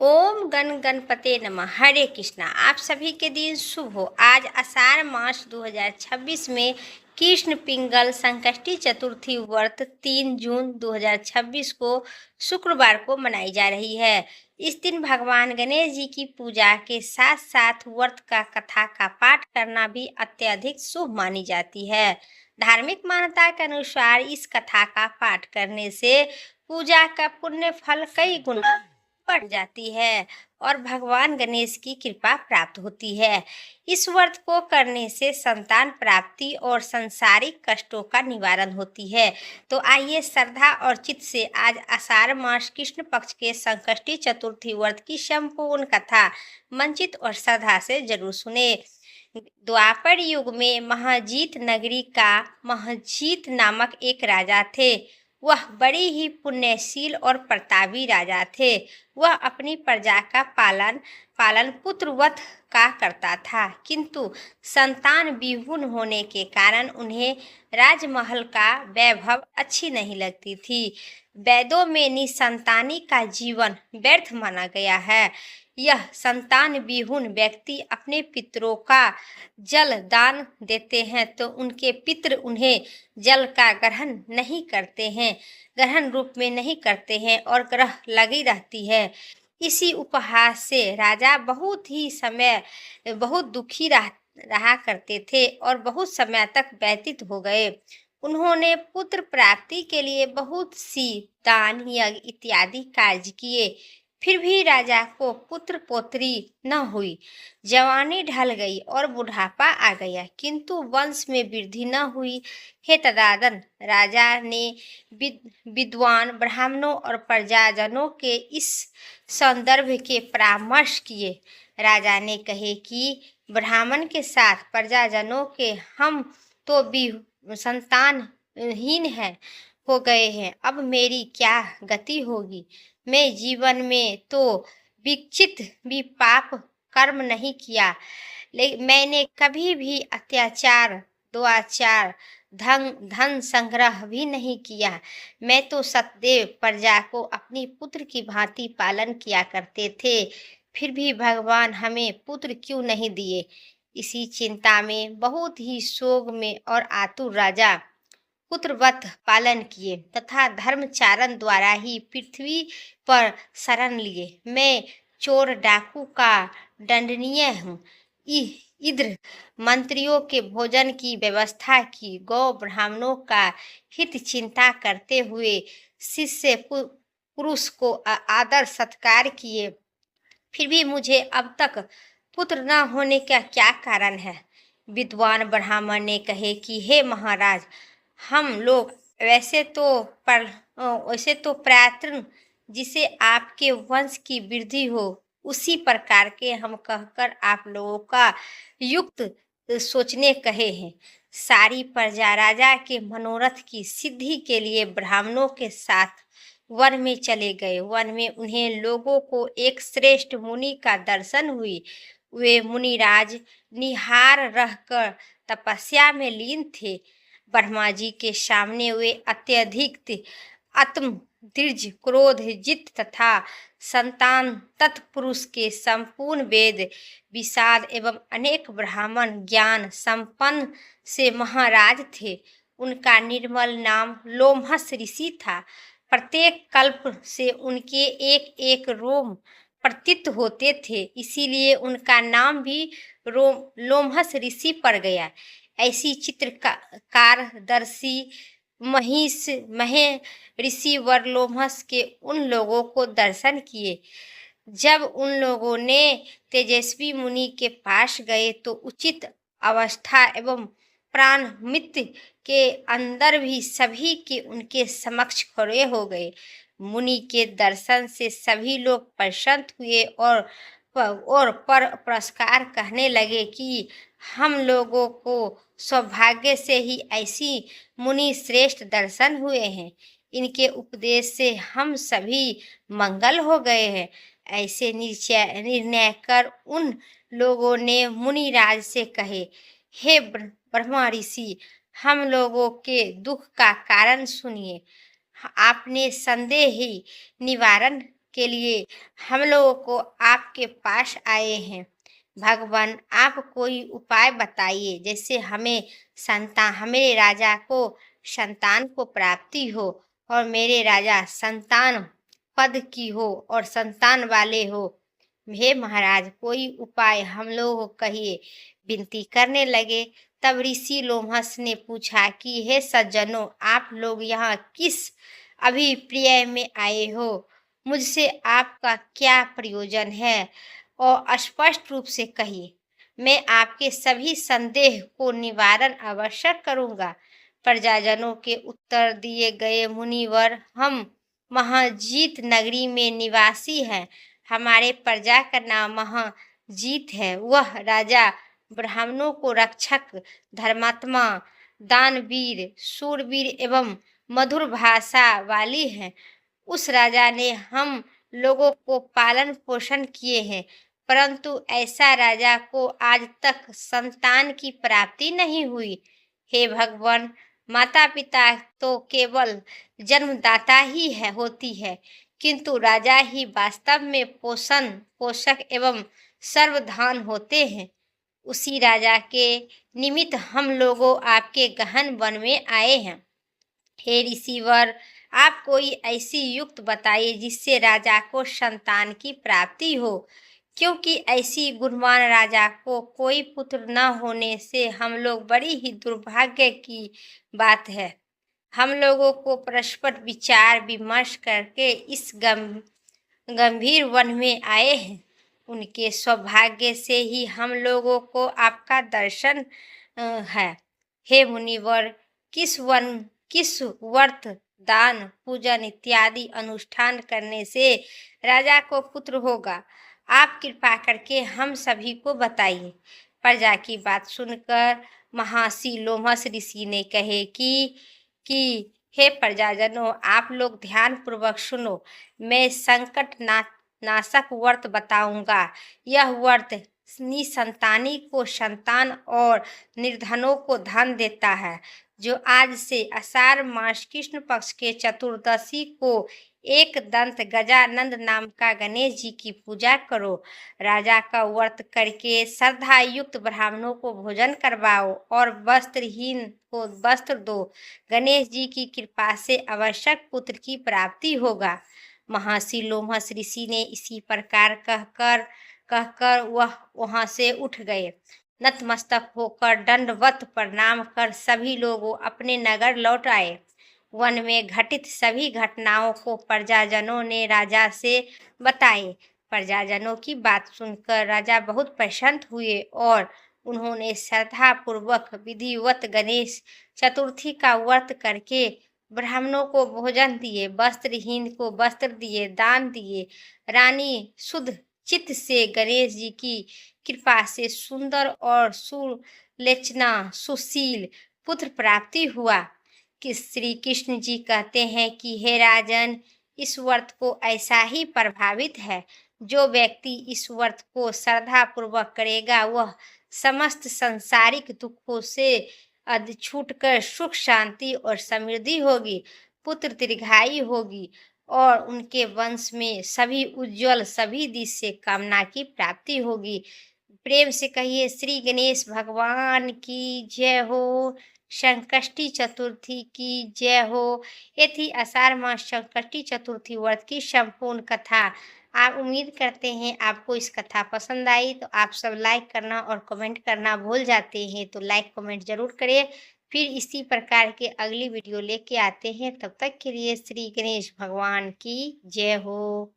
ओम गण गणपते नमः। हरे कृष्णा। आप सभी के दिन शुभ हो। आज आषाढ़ मास 2026 में कृष्ण पिंगल संकष्टी चतुर्थी व्रत 3 जून 2026 को शुक्रवार को मनाई जा रही है। इस दिन भगवान गणेश जी की पूजा के साथ साथ व्रत का कथा का पाठ करना भी अत्यधिक शुभ मानी जाती है। धार्मिक मान्यता के अनुसार इस कथा का पाठ करने से पूजा का पुण्य फल कई गुना बढ़ जाती है और भगवान गणेश की कृपा प्राप्त होती है। इस व्रत को करने से संतान प्राप्ति और सांसारिक कष्टों का निवारण होती है। तो आइए श्रद्धा और चित्त से आज आषाढ़ मास कृष्ण पक्ष के संकष्टी चतुर्थी व्रत की संपूर्ण कथा मंचित और श्रद्धा से जरूर सुने। द्वापर युग में महजीत नगरी का महजीत नामक एक राजा थे। वह बड़ी ही पुण्यशील और प्रतापी राजा थे। वह अपनी प्रजा का पालन पालन पुत्रवत का करता था, किंतु संतान विहीन होने के कारण उन्हें राजमहल का वैभव अच्छी नहीं लगती थी। वेदों में निसंतानी का जीवन व्यर्थ माना गया है। यह संतान विहीन व्यक्ति अपने पितरों का जल दान देते हैं तो उनके पितर उन्हें जल का ग्रहण नहीं करते हैं, ग्रहण रूप में नहीं करते हैं और ग्रह लगी रहती है। इसी उपहास से राजा बहुत दुखी रहा करते थे और बहुत समय तक व्यतीत हो गए। उन्होंने पुत्र प्राप्ति के लिए बहुत सी दान यज्ञ इत्यादि कार्य किए, फिर भी राजा को पुत्र पौत्री न हुई। जवानी ढल गई और बुढ़ापा आ गया, किंतु वंश में वृद्धि न हुई। हे तदानंद, राजा ने विद्वान ब्राह्मणों और प्रजाजनों के इस संदर्भ के परामर्श किए। राजा ने कहे कि ब्राह्मण के साथ प्रजाजनों के हम तो भी संतानहीन हो गए हैं। अब मेरी क्या गति होगी। मैं जीवन में तो विकसित भी पाप कर्म नहीं किया, लेकिन मैंने कभी भी अत्याचार दुराचार धन संग्रह भी नहीं किया। मैं तो सदैव प्रजा को अपनी पुत्र की भांति पालन किया करते थे, फिर भी भगवान हमें पुत्र क्यों नहीं दिए। इसी चिंता में बहुत ही शोक में और आतुर राजा पुत्रवत पालन किए तथा धर्मचारण द्वारा ही पृथ्वी पर शरण लिए। मैं चोर डाकू का दंडनीय हूँ। इधर मंत्रियों के भोजन की व्यवस्था की, गौ ब्राह्मणों का हित चिंता करते हुए शिष्य पुरुष को आदर सत्कार किए, फिर भी मुझे अब तक पुत्र न होने का क्या कारण है। विद्वान ब्राह्मण ने कहे कि हे महाराज, हम लोग वैसे तो प्रयत्न जिसे आपके वंश की वृद्धि हो उसी प्रकार के हम कहकर आप लोगों का युक्त सोचने कहे हैं। सारी प्रजा राजा के मनोरथ की सिद्धि के लिए ब्राह्मणों के साथ वन में चले गए। वन में उन्हें लोगों को एक श्रेष्ठ मुनि का दर्शन हुई। वे मुनिराज निहार रहकर तपस्या में लीन थे। ब्रह्मा जी के सामने वे अत्यधिक आत्म दीर्घ क्रोध जित तथा संतान तत्पुरुष के संपूर्ण वेद विषाद एवं अनेक ब्राह्मण ज्ञान संपन्न से महाराज थे। उनका निर्मल नाम लोमहस ऋषि था। प्रत्येक कल्प से उनके एक एक रोम प्रतीत होते थे, इसीलिए उनका नाम भी लोमहस ऋषि पड़ गया। ऐसी चित्रकारदर्शी महे ऋषि वर लोमहस के उन लोगों को दर्शन किए। जब उन लोगों ने तेजस्वी मुनि के पास गए तो उचित अवस्था एवं प्राण मृत्यु के अंदर भी सभी के उनके समक्ष खड़े हो गए। मुनि के दर्शन से सभी लोग प्रसन्न हुए और पर पुरस्कार कहने लगे कि हम लोगों को सौभाग्य से ही ऐसी मुनि श्रेष्ठ दर्शन हुए हैं। इनके उपदेश से हम सभी मंगल हो गए हैं। ऐसे निर्णय कर उन लोगों ने मुनिराज से कहे, हे ब्रह्मा ऋषि, हम लोगों के दुख का कारण सुनिए। आपने संदेह ही निवारण के लिए हम लोगों को आपके पास आए हैं। भगवान, आप कोई उपाय बताइए, जैसे हमें राजा को संतान को प्राप्ति हो और मेरे राजा संतान पद की हो और संतान वाले हो। हे महाराज, कोई उपाय हम लोगों को कहिए। विनती करने लगे। तब ऋषि लोमहर्ष ने पूछा कि हे सज्जनों, आप लोग यहाँ किस अभिप्राय में आए हो? मुझसे आपका क्या प्रयोजन है? और स्पष्ट रूप से कहिए। मैं आपके सभी संदेह को निवारण अवश्य करूँगा। प्रजाजनों के उत्तर दिए गए मुनिवर, हम महाजीत नगरी में निवासी हैं। हमारे प्रजा का नाम महाजीत है। वह राजा ब्राह्मणों को रक्षक, धर्मात्मा, दानवीर, शूरवीर एवं मधुर भाषा वाली है। उस राजा ने हम लोगों को पालन पोषण किए हैं, परंतु ऐसा राजा को आज तक संतान की प्राप्ति नहीं हुई। हे भगवान, माता पिता तो केवल जन्मदाता ही होती है, किंतु राजा ही वास्तव में पोषण पोषक एवं सर्वधान होते हैं। उसी राजा के निमित्त हम लोगों आपके गहन वन में आए हैं। हे ऋषिवर, आप कोई ऐसी युक्त बताइए जिससे राजा को संतान की प्राप्ति हो, क्योंकि ऐसी गुणवान राजा को कोई पुत्र न होने से हम लोग बड़ी ही दुर्भाग्य की बात है। हम लोगों को परस्पर विचार विमर्श करके इस गंभीर वन में आए हैं। उनके सौभाग्य से ही हम लोगों को आपका दर्शन है। हे मुनिवर, किस व्रत, दान, पूजन इत्यादि अनुष्ठान करने से राजा को पुत्र होगा? आप कृपा करके हम सभी को बताइए। प्रजा की बात सुनकर महर्षि लोमहर्ष ऋषि ने कहे कि हे प्रजाजनों, आप लोग ध्यान पूर्वक सुनो। मैं संकट नाशक व्रत बताऊंगा। यह व्रत निसंतानी को संतान और निर्धनों को धन देता है। जो आज से आषाढ़ मास कृष्ण पक्ष के चतुर्दशी को एक दंत गजानंद नाम का गणेश जी की पूजा करो। राजा का व्रत करके श्रद्धा युक्त ब्राह्मणों को भोजन करवाओ और वस्त्रहीन को वस्त्र दो। गणेश जी की कृपा से आवश्यक पुत्र की प्राप्ति होगा। महर्षि लोमहर्ष ऋषि ने इसी प्रकार कहकर वह वहां से उठ गए। नतमस्तक होकर दंडवत प्रणाम कर सभी लोग अपने नगर लौट आए। वन में घटित सभी घटनाओं को प्रजाजनों ने राजा से बताए। प्रजाजनों की बात सुनकर राजा बहुत प्रसन्न हुए और उन्होंने श्रद्धा पूर्वक विधिवत गणेश चतुर्थी का व्रत करके ब्राह्मणों को भोजन दिए, वस्त्रहीन को वस्त्र दिए, दान दिए। रानी शुद्ध चित्त से गणेश जी की कृपा से सुंदर और सुलोचना सुशील पुत्र प्राप्ति हुआ। कि श्री कृष्ण जी कहते हैं कि हे राजन, इस व्रत को ऐसा ही प्रभावित है। जो व्यक्ति इस व्रत को श्रद्धा पूर्वक करेगा वह समस्त सांसारिक दुखों से छूटकर सुख शांति और समृद्धि होगी, पुत्र दीर्घायु होगी और उनके वंश में सभी उज्जवल सभी दिश से कामना की प्राप्ति होगी। प्रेम से कहिए श्री गणेश भगवान की जय हो। संकष्टी चतुर्थी की जय हो। ये थी आषाढ़ मास संकष्टी चतुर्थी व्रत की संपूर्ण कथा। आप उम्मीद करते हैं आपको इस कथा पसंद आई। तो आप सब लाइक करना और कमेंट करना भूल जाते हैं, तो लाइक कमेंट जरूर करें। फिर इसी प्रकार के अगली वीडियो लेके आते हैं। तब तक के लिए श्री गणेश भगवान की जय हो।